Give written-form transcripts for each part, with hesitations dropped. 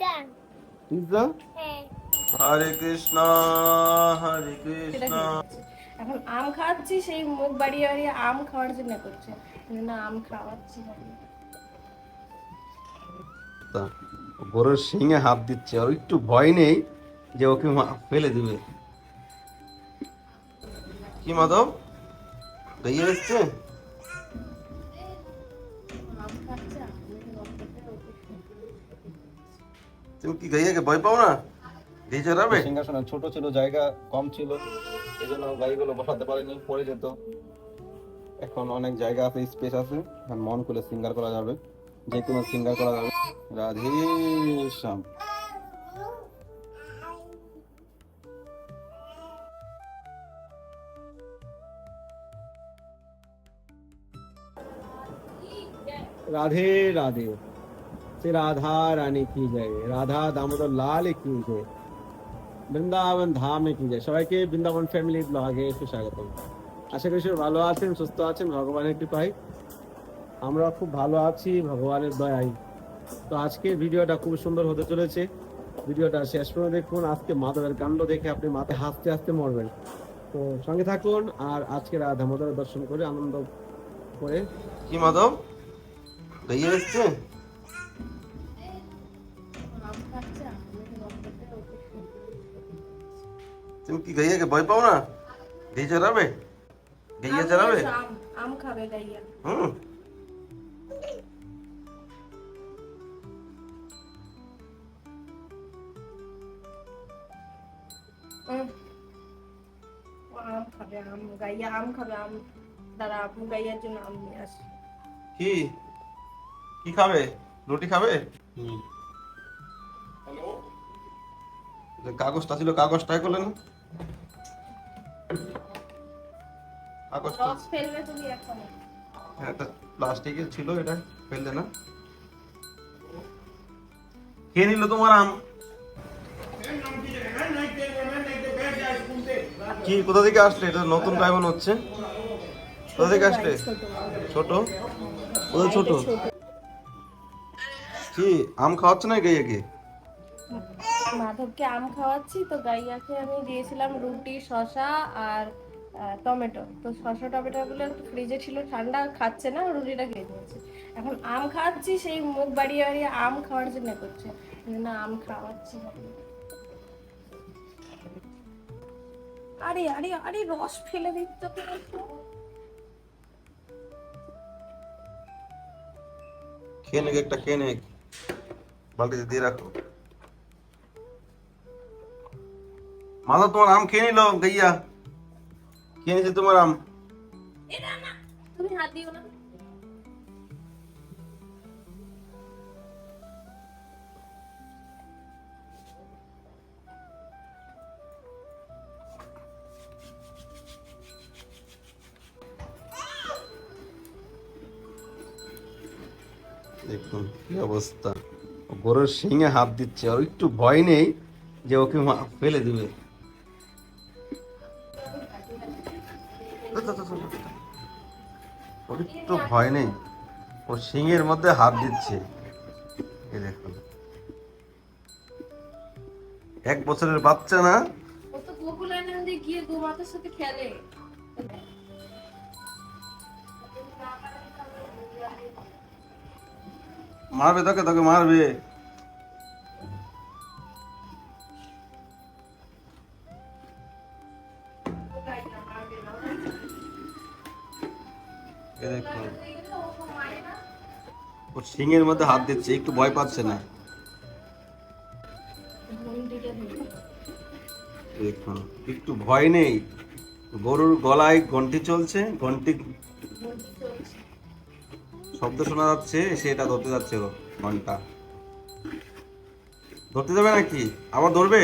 Pizza. হরে কৃষ্ণ হরে কৃষ্ণ। এখন আম খাওয়াচ্ছি, সেই মুখ বাড়িয়ে বাড়িয়ে আম খাওয়ার জন্য করছে, না আম খাওয়াচ্ছি। গরুর শিঙে হাত দিচ্ছে, আর একটু ভয় নেই যে ওকে ফেলে দিবে। কি মাধব গাইয়ে এসছে? তুমি কি গাইয়াকে ভয় পাও না? দিয়ে চড়াবে। সিংহাসন ছোট ছিল, জায়গা কম ছিল, এই জন্য গাড়িগুলো বসাতে পারেনি, পড়ে যেত। এখন অনেক জায়গা আছে, স্পেস আছে, এখন মন খুলে সিঙ্গার করা যাবে, যে কোনো সিঙ্গার করা যাবে। রাধে শ্যাম। राधे राधे। श्री राधा रानी की जय, राधा दामोदर लाल की जय, বৃন্দাবন ধামে কি যায়। সবাইকে বৃন্দাবন ফ্যামিলি ব্লগে সুস্বাগতম। আশা করি সবাই ভালো আছেন, সুস্থ আছেন ভগবানের কৃপায়। আমরা খুব ভালো আছি ভগবানের দয়ায়। তো আজকের ভিডিওটা খুব সুন্দর হতে চলেছে, ভিডিওটা শেষ করে দেখুন। আজকে মাধবের কাণ্ড দেখে আপনি মাথায় হাসতে হাসতে মরবেন। তো সঙ্গে থাকুন আর আজকে রাধা মাধবের দর্শন করে আনন্দ করে। কি মাধব গাইয়ে এসছে? তুমি কি গাইয়াকে ভয় পাও না? দিয়ে চড়াবে, গাইয়া চড়াবে। আম খাবে গাইয়া। হুম। আম খাবে, আম গাইয়া আম খাবে। আম দাঁড়া, আপু গাইয়ার জন্য আম নিয়ে আসি। কি কি খাবে? রুটি খাবে? কাগজটা ছিল, কাগজটাই করলেন না? কাগজটা রস ফেলবে তুমি এখন? একটা প্লাস্টিকের ছিল, এটা ফেললে না? খেয়ে নিল তোমার আম। কি কোথা থেকে আসলে? এটা নতুন ড্রাইভার হচ্ছে, কোথা থেকে আসলে? ছোট কোথা ছোট? কি আম খাওয়াচ্ছে না গাইয়াকে? মাধবকে আম খাওয়াচ্ছি, তো গাইয়াকে আমি দিয়েছিলাম রুটি, শসা আর টমেটো। তো শসা টমেটো গুলো একটু ফ্রিজে ছিল, ঠান্ডা, খাচ্ছে না, রুটিটা খেয়ে নিয়েছে। এখন আম খাওয়াচ্ছি, সেই মুখ বাড়িয়ে বাড়িয়ে আম খাওয়ার জন্য করছে, না আম খাওয়াচ্ছি। আরে আরে আরে রস ফেলে দিচ্ছ তো। খেয়ে নে, একটা খেয়ে নে, বালতিতে দিয়ে রাখো। মাধব তোমার আম খেয়ে নিল গাইয়া, খেয়ে নিছে তোমার আম। তুমি হাত দিও না। দেখুন কি অবস্থা, গরুর শিঙে হাত দিচ্ছে, আর একটু ভয় নেই যে ওকে ফেলে দিবে। ওর একটু ভয় নেই, ও শিঙের মধ্যে হাত দিচ্ছে। এই দেখুন, 1 বছরের বাচ্চা না? ও তো গোকুল আনন্দে গিয়ে গোমাতার সাথে খেলে। মারবে তোকে, তোকে মারবে। এই দেখুন, ও শিঙের মধ্যে হাত দিচ্ছে, একটু ভয় পাচ্ছে না। দেখুন একটু ভয় নেই, গরুর গলায় ঘন্টি চলছে, ঘন্টি শব্দ শোনা যাচ্ছে, সেটা ধরতে যাচ্ছে ও। ঘন্টা ধরতে যাবে নাকি? আবার ধরবে?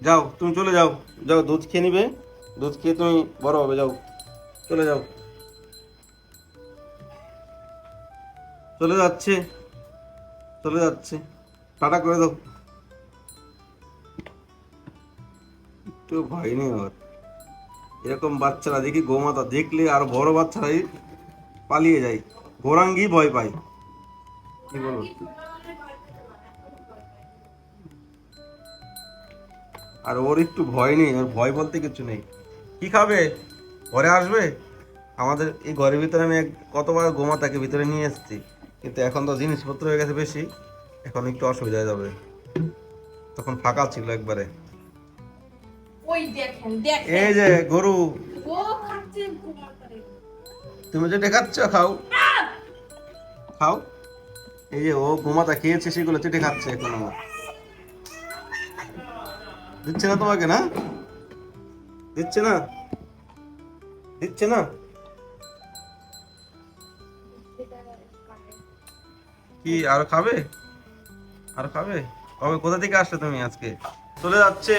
যাও তুমি চলে যাও, যাও দুধ খেয়ে নিবে, দুধ খেয়ে তুমি বড় হবে, যাও চলে যাও। চলে যাচ্ছে, চলে যাচ্ছে, টাটা করে দাও। একটু ভয় নেই ওর। এরকম বাচ্চারা দেখি গোমাতা দেখলে আর বড় বাচ্চারাই পালিয়ে যায়, গোরাঙ্গি ভয় পায়। কি বলবো? আর ওর একটু ভয় নেই, ওর ভয় বলতে কিছু নেই। কি খাবে? ঘরে আসবে? আমাদের এই ঘরের ভিতরে আমি কতবার গোমাতাকে ভিতরে নিয়ে এসেছি, কিন্তু এখন তো জিনিসপত্র হয়ে গেছে বেশি, এখন একটু অসুবিধা হয়ে যাবে। তখন ফাঁকা ছিল একবারে। ওই দেখেন দেখেন, এই যে গরু, ও খাচ্ছে গোমাতারে। তুমি যেটা খাচ্ছ খাও, খাও। এই যে ও গোমাতা খেয়েছে সেগুলো চেটে খাচ্ছে এখন আমার। দিচ্ছে না তোমাকে? না দিচ্ছে না, দিচ্ছে না। কি আর খাবে? আর খাবে? কবে, কোথা থেকে আসছো তুমি আজকে? চলে যাচ্ছে,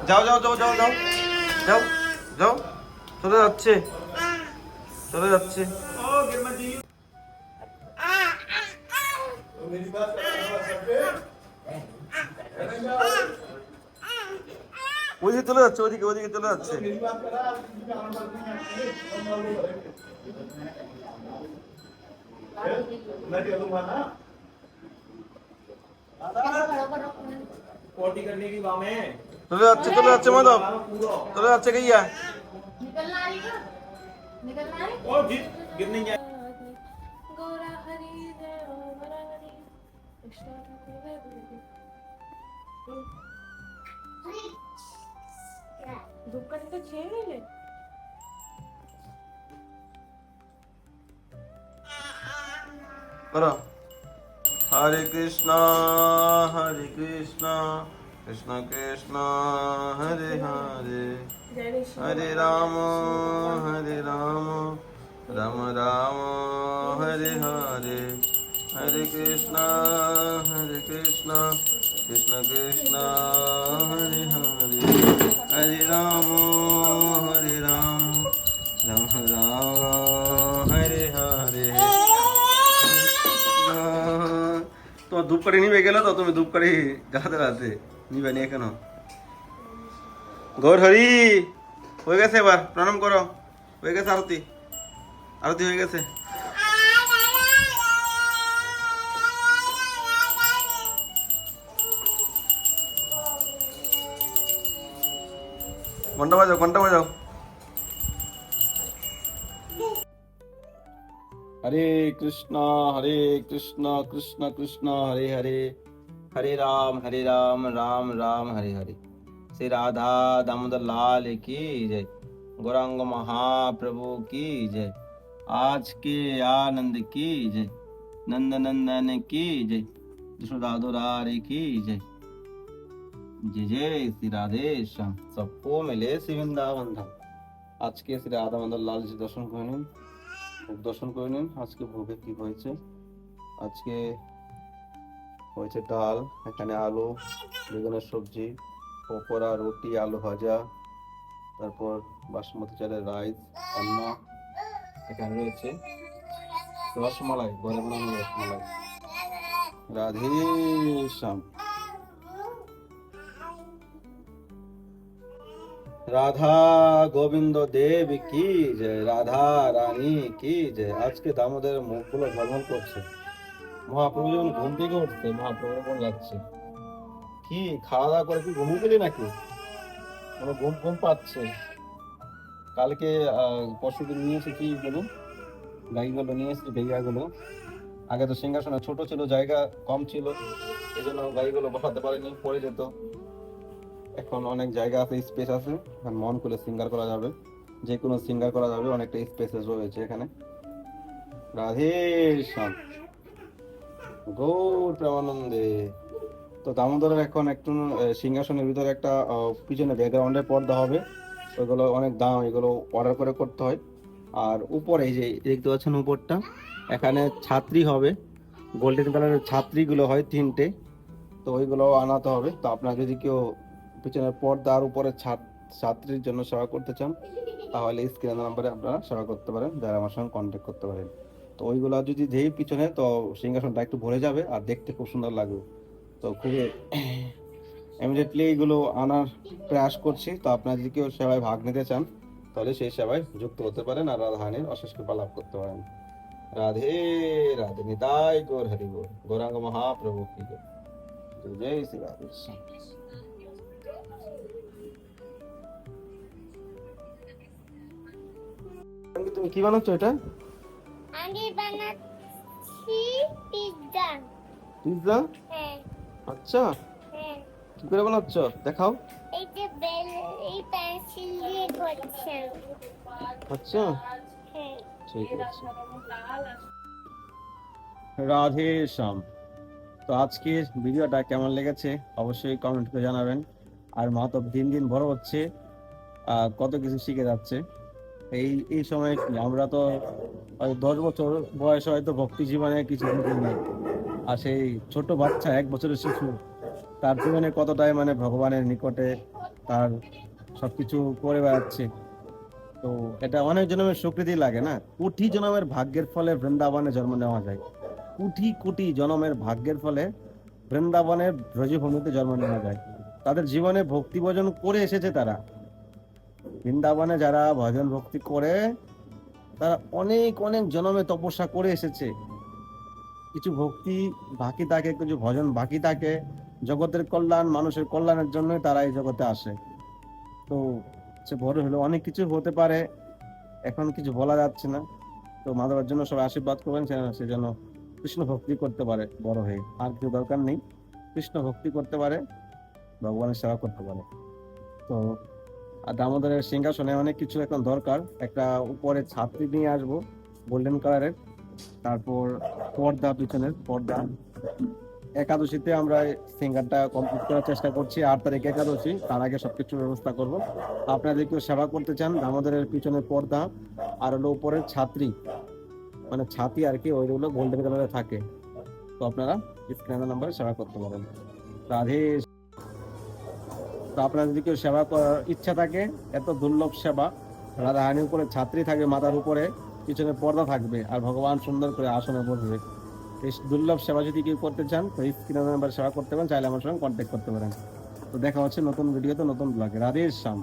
যাও যাও যাও যাও যাও যাও যাও, চলে যাচ্ছে, চলে যাচ্ছে। ওইদিকে চলে যাচ্ছে, ওইদিকে ওইদিকে চলে যাচ্ছে। पोटी करने की बात है চলে যাচ্ছে, চলে যাচ্ছে মাধব, চলে যাচ্ছে গইয়া। निकलना है क्या? निकलना है? और गिरने क्या गोरा हरी जय गोरा हरी कृष्ण ठाकुर जय गुरु। धूपकाठी तो खेल ले। করো। হরে কৃষ্ণ হরে কৃষ্ণ কৃষ্ণ কৃষ্ণ হরে হরে, जय ऋषि হরে রাম হরে রাম রাম রাম হরে হরে, হরে কৃষ্ণ কৃষ্ণ কৃষ্ণ হরে হরে, হরে রাম রাম রাম হরে হরে। তোমার ধূপকাঠি নিবে গেলে তো, তুমি ধূপকাঠি জ্বালাতে রাতে নিবে নিয়ে কেন? গৌর হরি হয়ে গেছে, এবার প্রণাম করো, হয়ে গেছে আরতি, আরতি হয়ে গেছে। ঘন্টা বাজাও, ঘন্টা বাজাও। हरे कृष्णा कृष्ण कृष्ण हरे हरे, हरे राम राम राम हरे हरे। श्री राधा दामोदर लाल की जय, गौरांग महाप्रभु की जय, आज के आनंद की जय, नंद नंदन की जय, यशोदा दुलारी की जय। जय जय श्री राधे श्याम। सबको मिले श्री वृंदावन धाम। आज के श्री राधा दामोदर लाल जी दर्शन করে নিন, ভোগ দর্শন করে নিন। আজকে ভোগে কি হয়েছে? আজকে হয়েছে ডাল, এখানে আলু, বেগুনের সবজি, পকোড়া, রুটি, আলু ভাজা, তারপর বাসমতি চালের রাইস, অন্ন, এখানে রয়েছে রসমালাই, ঘরে বানানো রসমালাই। রাধে শ্যাম। রাধা গোবিন্দ দেব কি জয়, রাধা রানী কি জয়। আজকে দামোদরের মুখগুলো ঝলমল করছে। মহাপ্রভু যখন ঘুম থেকে উঠছে, মহাপ্রভু কোন লাগছে কি, খাওয়া দাওয়া করে কি ঘুমিয়ে গেলি নাকি? আমার ঘুম ঘুম পাচ্ছে। কালকে পরশুদিন নিয়ে এসে কি বলুন, গাড়িগুলো নিয়ে এসেছি, ভেড়িয়াগুলো। আগে তো সিংহাসনে ছোট ছিল, জায়গা কম ছিল, এই জন্য গাড়িগুলো বসাতে পারিনি, পড়ে যেত। এখন অনেক জায়গা আছে, স্পেস আছে, এখন মন খুলে সিঙ্গার করা যাবে, যে কোনো সিঙ্গার করা যাবে, অনেকটা স্পেসেস রয়েছে এখানে। রাধে শ্যাম, গৌর প্রেমানন্দে। তো দামোদরের এখন একটু সিংহাসনের ভিতরে একটা পিছনে ব্যাকগ্রাউন্ডের পর্দা হবে, ওইগুলো অনেক দাম, এগুলো অর্ডার করে করতে হয়। আর উপরে এই যে দেখতে পাচ্ছেন উপরটা, এখানে ছাত্রী হবে, গোল্ডেন কালারের ছাত্রীগুলো হয় 3টে, তো ওইগুলো আনাতে হবে। তো আপনার যদি কেউ পিছনের পর্দার উপরে ছাত্রীর জন্য সেবা করতে চান, তাহলে স্ক্রিনের নাম্বারে আপনারা সেবা করতে পারেন, যারা আমার সঙ্গে কন্ট্যাক্ট করতে পারেন। তো ওইগুলা যদি যেই পিছনে, তো সিংহাসনটা একটু ভরে যাবে আর দেখতে খুব সুন্দর লাগবে। তো খুবই ইমিডিয়েটলি এইগুলো আনার প্রয়াস করছি। তো আপনারা যদি কেউ সেবায় ভাগ নিতে চান, তাহলে সেই সেবায় যুক্ত হতে পারেন আর রাধারানীর অশেষ কৃপা লাভ করতে পারেন। राधे राधे निताय गौर हरि बोल गौरांग महाप्रभु की जय। तो जय श्री राधे श्याम। তুমি কি বানাচ্ছো এটা? আমি বানাচ্ছি পিৎজা। পিৎজা? হ্যাঁ আচ্ছা, হ্যাঁ, কি করে বানাচ্ছো দেখাও। এই যে এই পেন্সিল দিয়ে করছি আমি। আচ্ছা হ্যাঁ, ঠিক আছে। রাধে শ্যাম। তো আজকের ভিডিওটা কেমন লেগেছে অবশ্যই কমেন্ট করে জানাবেন। আর মা তো দিন দিন বড় হচ্ছে, কত কিছু শিখে যাচ্ছে। এই এই সময় কি আমরা তো 10 বছর বয়স হয়তো ভক্তি জীবনে কিছু বুঝি না, আর সেই ছোট বাচ্চা 1 বছরের শিশু তার জীবনে কতটাই মানে ভগবানের নিকটে তার সবকিছু করে বেড়াচ্ছে। তো এটা অনেক জন্মের স্বীকৃতি লাগে না। কোটি জন্মের ভাগ্যের ফলে বৃন্দাবনে জন্ম নেওয়া যায়। কোটি কোটি জন্মের ভাগ্যের ফলে বৃন্দাবনের ব্রজভূমিতে জন্ম নেওয়া যায়। তাদের জীবনে ভক্তি ভজন করে এসেছে তারা। বৃন্দাবনে যারা ভজন ভক্তি করে তারা অনেক অনেক জন্মে তপস্যা করে এসেছে। কিছু ভক্তি বাকি থাকে, কিছু ভজন বাকি থাকে। জগতের কল্যাণ, মানুষের কল্যাণের জন্য তারা এই জগতে আসে। তো সে বড় হলো অনেক কিছু হতে পারে, এখন কিছু বলা যাচ্ছে না। তো মাধবের জন্য সবাই আশীর্বাদ করবেন সে যেন কৃষ্ণ ভক্তি করতে পারে বড় হয়ে। আর কিছু দরকার নেই, কৃষ্ণ ভক্তি করতে পারে, ভগবানের সেবা করতে পারে। তো আর দামোদরের সিংহাসনে অনেক কিছু এখন দরকার। একটা উপরে ছাত্রী নিয়ে আসবো গোল্ডেন কালারের, তারপর পর্দা, পিছনের পর্দা। একাদশীতে আমরা সিঙ্গারটা কমপ্লিট করার চেষ্টা করছি, 8 তারিখ একাদশী, তার আগে সবকিছু ব্যবস্থা করব। আপনাদের কেউ সেবা করতে চান, দামোদরের পিছনের পর্দা আর হলো উপরের ছাত্রী, মানে ছাতি আর কি, ওইগুলো গোল্ডেন কালারে থাকে। তো আপনারা স্ক্রিনের নাম্বারে সেবা করতে পারেন। রাধে। তো আপনার যদি কেউ সেবা করার ইচ্ছা থাকে, এত দুর্লভ সেবা, রাধা রানীর উপরে ছাত্রী থাকবে, মাথার উপরে পিছনে পর্দা থাকবে, আর ভগবান সুন্দর করে আসনে বসবে। এই দুর্লভ সেবা যদি কেউ করতে চান তো স্ক্রিনের নাম্বারে সেবা করতে পারেন, চাইলে আমার সঙ্গে কন্ট্যাক্ট করতে পারেন। তো দেখা হচ্ছে নতুন ভিডিওতে, নতুন ব্লগে। রাধে শ্যাম।